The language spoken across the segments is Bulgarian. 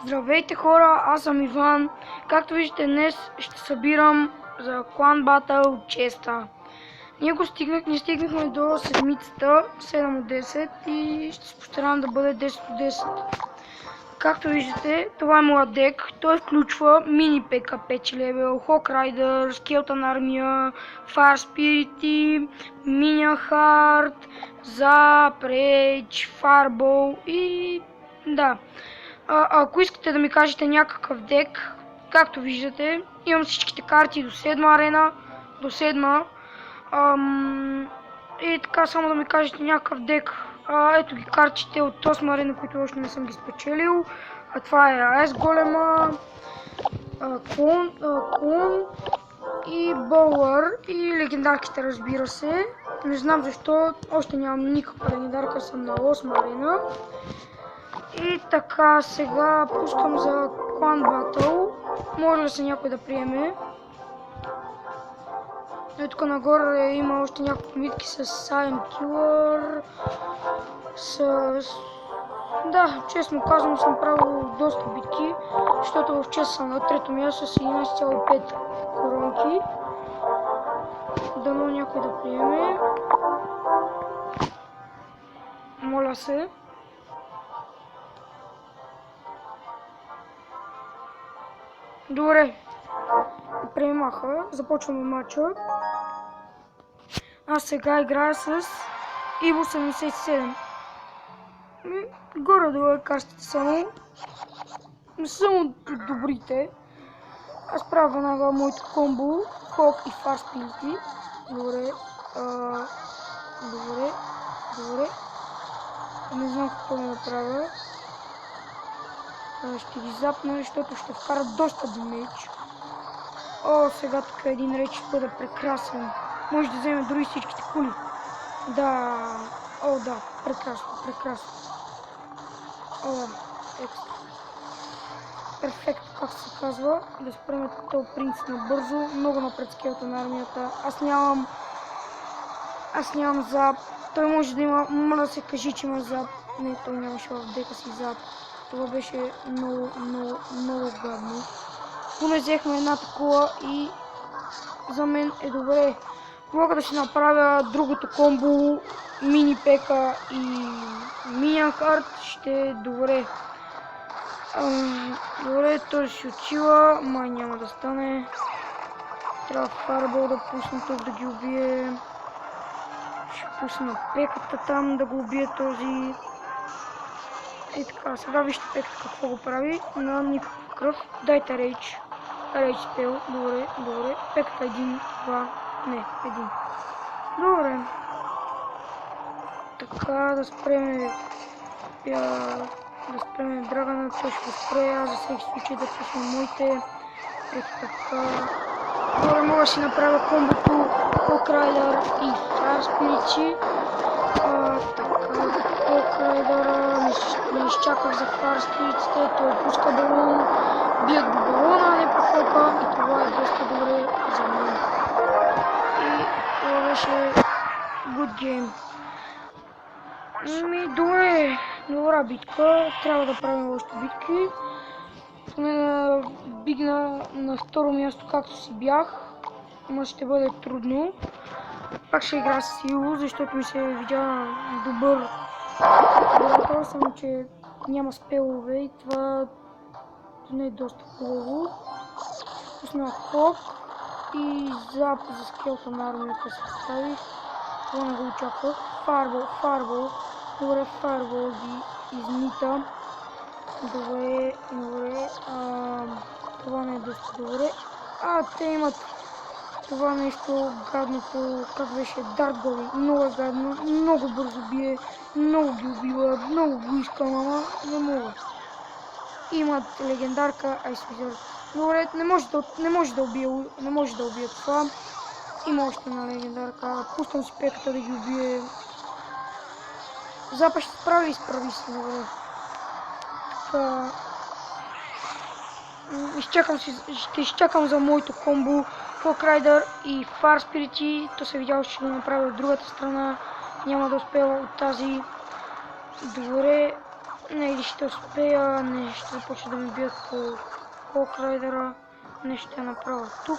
Здравейте хора, аз съм Иван. Както виждате, днес ще събирам за клан батъл честа. Ние стигнахме до седмицата 7 от 10 и ще се постарам да бъде 10 от 10. Както виждате, това е моят дек. Той включва мини ПК 5 левел, Hawk Rider, Skeleton армия, Fire Spirit, Minion Heart, Zap, Rage, Fireball и да. Ако искате да ми кажете някакъв дек, както виждате, имам всичките карти до 7 арена, до 7. И така, само да ми кажете някакъв дек. Ето ги картите от 8 арена, които още не съм ги спечелил. Това е АС Голема, Клон и Болър и легендарките, разбира се. Не знам защо, още нямам никаква легендарка, съм на 8 арена. И така, сега пускам за клан батъл. Може ли се някой да приеме? И тук нагоре има още няколко битки с Silent Killer. Да, честно казвам, съм правил доста битки, защото в чест съм на трето място с 11,5 коронки. Дано някой да приеме. Моля се. Добре, премаха, започваме матча. Аз сега играя с Иво 77. Горе-долу е картите само. Не съм от добрите. Аз правя веднага моето комбо, Hawk и Fire Spirit. Добре, добре. Не знам какво да направя. Ще ги запна, защото ще вкарат доста демидж. О, сега тук един рейд ще бъде прекрасен. Може да вземе дори всичките кули. Да, о да, прекрасно. О, екстра. Перфектно, как се казва. Да спреме този принц набързо. Много напред скелата на армията. Аз нямам зап. Той може да има, да се кажи, че има зап. Не, той нямаше в дека си зап. Това беше много гадно. Поне взехме едната кола и за мен е добре. Мога да си направя другото комбо, мини пека и Minion Heart, ще е добре. Добре, той ще отчила, май няма да стане. Трябва Fireball да пусна тук да ги убие. Ще пусна пеката там да го убие този. И така, сега вижте пеката какво го прави. На никаква кръв. Дайте рейдж. Рейдж спел. Добре. Пеката 1, 2, не, 1. Добре. Така, да спреме драгана, той ще го спре, аз за всеки случай да пусна моите. Ето така. Добре, мога да си направя комбото Hawk Rider и Fire Spirit. Така, Hawk Rider, не изчаках за Fire Spirit, той пуска балон, бият го балона, не покопа и това е доста добре за мен. И това беше good game. Добра битка, трябва да правим още битки. Поне да бигна на второ място, както си бях, но ще бъде трудно. Пак ще игра с Иво, защото ми се видя добър. Добре, само че няма спелове и това не е доста хубаво. Пусна Hawk и зап за скелата на армията се поставих. Това не го очаквах. Fireball. Добре, Fireball ги измита. Добре. Това не е доста добре. Те имат това нещо гадното, как беше, Dark Goblin. Много е гадно, много бързо бие, много ги убива, много го искам, ама не мога. Имат легендарка Ice Wizard. Добре, не може да убие това. Има още една легендарка. Пускам си пеката да ги убие. Запад ще изправи се, добре. Така. Ще изчакам за моето комбо Hawk Rider и Fire Spirit. То се видяло, че ще го направя от другата страна. Няма да успея от тази. Добре. Не, Дали ще успея, не ще започна да ми бият по Хокрайдера, не ще я направя тук.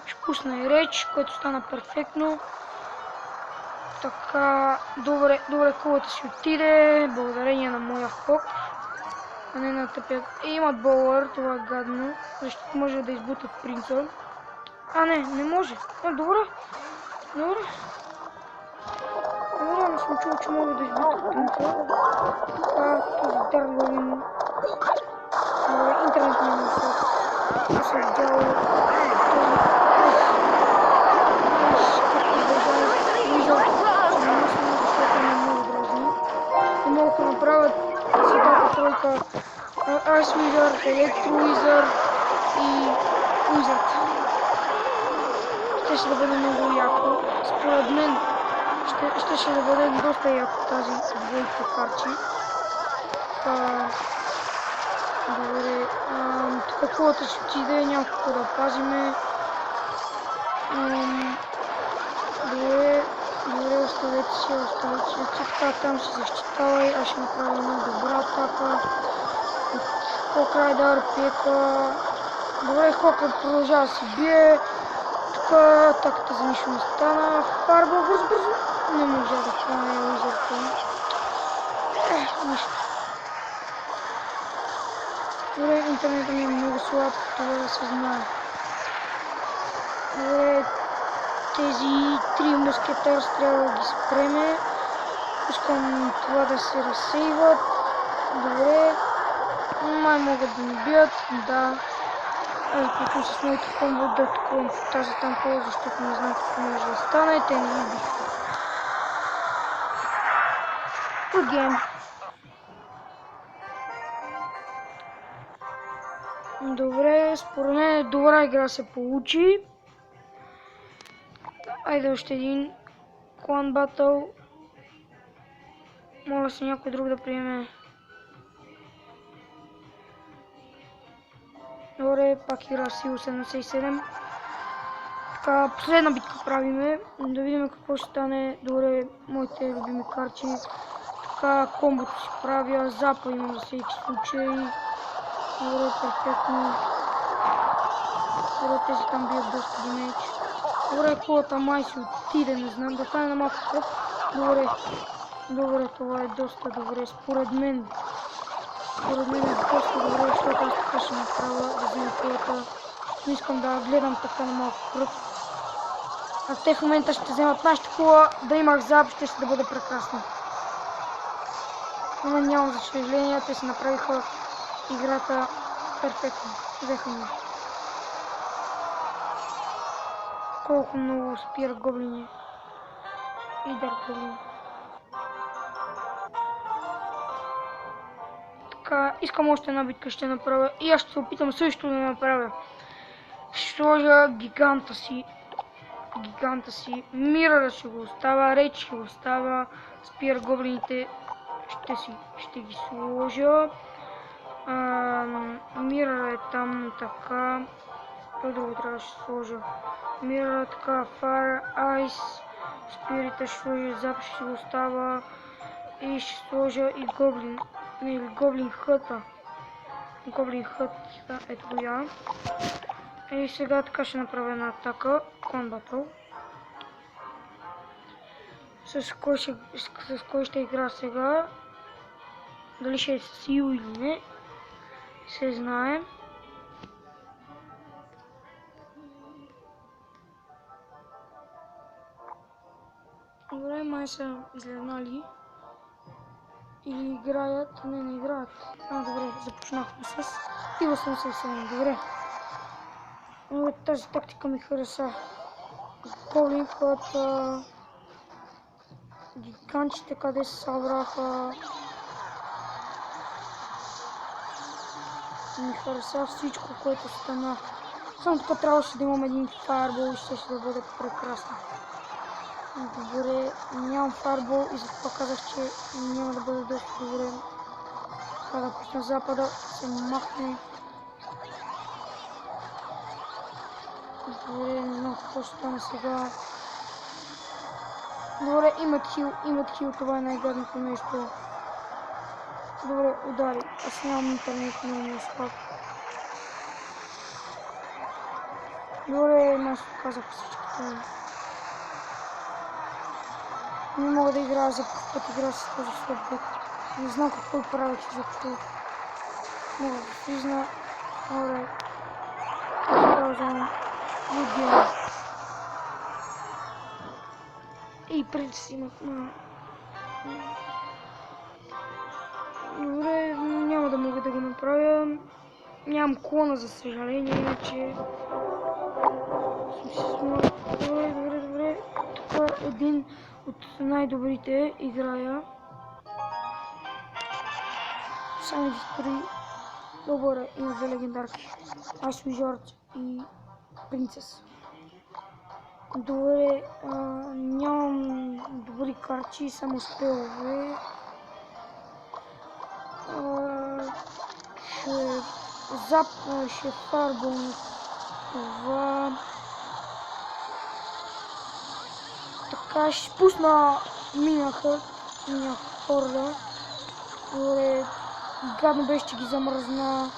Ще пусна и реч, което стана перфектно. Така, добре кулата си отиде, благодарение на моя хок. А не на тъпят. Имат болър, това е гадно, защото може да избутат принца. А не може. Добре. Не съм чул, че мога да избутат принца. Така, този дърговин. Интернет ми е насъл. Аз съм видял не могат да направят цялата тройка Ice Wizard, Electro Wizard и Wizard. Ще да бъде много яко. Според мен ще да бъде доста яко тази двойка карти. Добре, тук кулата ще отиде, няма какво да пазиме. Добре, оставете си. Така, там си защитавай, аз ще направя една добра атака. Хокрайдър, пека. Добре, Хокър продължава да си бие. Тук атаката за нищо не стана. Фарбъл бързо. Не можа да хване Уизърта. Нищо. Добре, интернетът ми е много слаб, това да се знае. Добре, тези три мускетър трябва да ги спреме. Пускам това да се разсейват. Добре. Май могат да ми бият. Да. Аз започвам с моите комбо да атакувам по тази тампа, защото не знам какво може да стане. Те не ми биха. Good game. Добре, според мен добра игра се получи. Айде още един клан батъл. Моля се някой друг да приеме. Добре, пак игра сила 77. Така, последна битка правиме. Да видим какво ще стане. Добре, моите любими карти. Така, комбото си правя. Запа имам за всеки случай. Добре, перфектно. Добре, тези там бият доста демедж. Добре, кулата май си отиде, не знам, да стане на малко кръв. Добре, това е доста добре, според мен е доста добре, защото аз така ще направя да взема кулата. Не искам да гледам така на малко кръв. А те в момента ще вземат нашата кула, да имах зап, ще да бъде прекрасно. Но нямам за съжаление, те си направиха играта перфектно. Взеха ми. Колко много спира гоблини и дарк гоблини. Така, искам още една битка ще направя и аз ще се опитам също да направя. Ще сложа гиганта си, Миръра ще го остава, Рейч ще го остава, спира гоблините ще ги сложа. Миръра е там така. Какво друго трябва да ще сложа? Мира, така, Fire, Ice, Спирита ще сложа, Зап ще го остава и ще сложа и Гоблин, или Гоблин Хъта. Гоблин Хът, ето го я. И сега така ще направя една атака, Клан Батъл. С кой ще игра сега? Дали ще е с Ю или не? Се знае. Добре, май са излезнали. Или играят? Не играят. Добре, започнахме с и 87. Добре. Тази тактика ми хареса. Гоблин Хът, гигантите къде се събраха. Ми хареса всичко, което стана. Само тук трябваше да имам един фаербол и ще да бъде прекрасно. Добре, нямам фаербол и затова казах, че няма да бъде доста добре. Така да пусна запада, се махне. Добре, не знам какво ще стане сега. Добре, имат хил, това е най-гадното нещо. Добре, удари. Аз нямам интернет, но ми е слаб. Добре, аз казах всичките. Не мога да играя за пръв път игра с този слаб. Не знам какво правих изобщо. Мога да слизна. Добре. Използвам Good. И принцип имах на... Добре, няма да мога да го направя. Нямам клона, за съжаление, иначе... Добре. Тук един от най-добрите играя. Само дистори. Добре, има две легендарки. Аз Жорж и Принцес. Добре, нямам добри карти, само спелове. Ще фарбам това. Така, ще спусна Мина Хорда. Добре, гадно беше, че ги замръзна.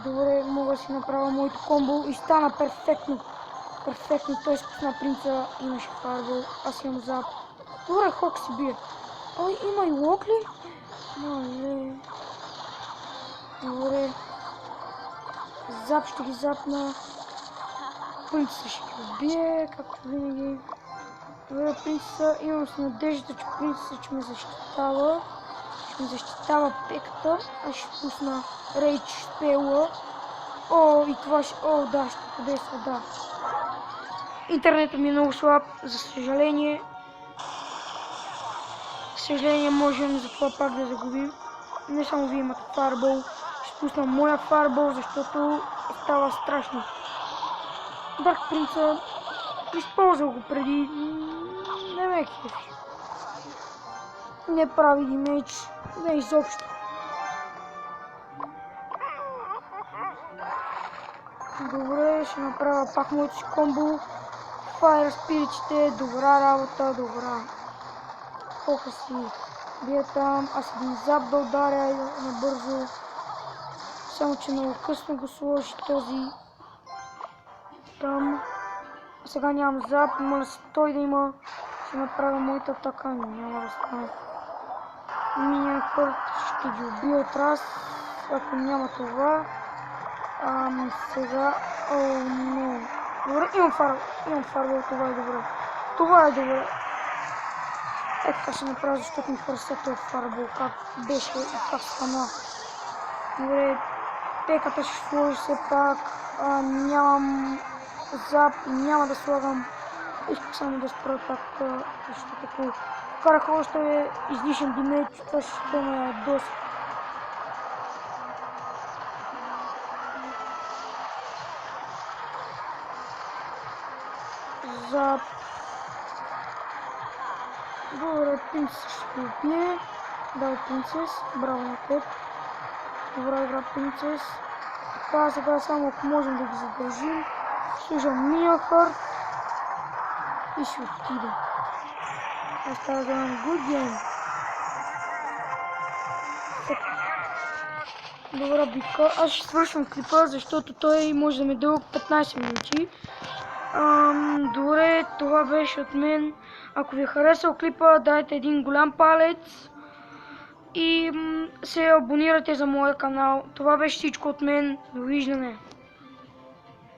Добре, мога да си направя моето комбо и стана перфектно. Перфектно, той спусна принца, имаше фарбъл, аз имам зап. Добре, Хок си бие. Ой, има и лок ли? Мале. Добре. Зап ще ги запна. Принца ще ги убие, както винаги. Добре, принца, имам с надежда, че принца ще ме защитава. Ще ме защитава пеката. Аз ще пусна рейдж спела. О, и това ще... О, да, ще подейства, да. Интернетът ми е много слаб, за съжаление. Можем за това пак да загубим. Не само вие имате фарбъл. Ще пусна моя фарбъл, защото става страшно. Дарк принца, използвал го преди. Не ме кефи. Не прави демейдж, не изобщо. Добре, ще направя пак моето си комбо. Файр спиричите, добра работа, добра. Хока си бие там, аз един зап да ударя набързо. Само че много късно го сложи този там. Сега нямам зап, моля се той да има. Ще направя моята атака, няма да стане. Миния Хърт ще ги убие от раз, ако няма това. Сега... О, не. Добре, имам фарбъл, това е добре. Е, така ще направя, защото ми хареса този фарбъл, как беше и как стана. Добре, пеката ще сложи все пак, нямам зап, няма да слагам. Исках само да спра пак, защото ако карах още излишен демейдж, това ще ме доста. Зап. Добре, принцес ще убие. Дай принцес, браво на теб. Добра игра принцес. Така, сега само ако можем да ги задържим. Служам Мия Хърт. И ще отида. Аз трябва да имам good game. Добра битка. Аз ще свършвам клипа, защото той може да ме дълъг 15 минути. Добре, това беше от мен. Ако ви е харесал клипа, дайте един голям палец и се абонирайте за моя канал. Това беше всичко от мен. Довиждане!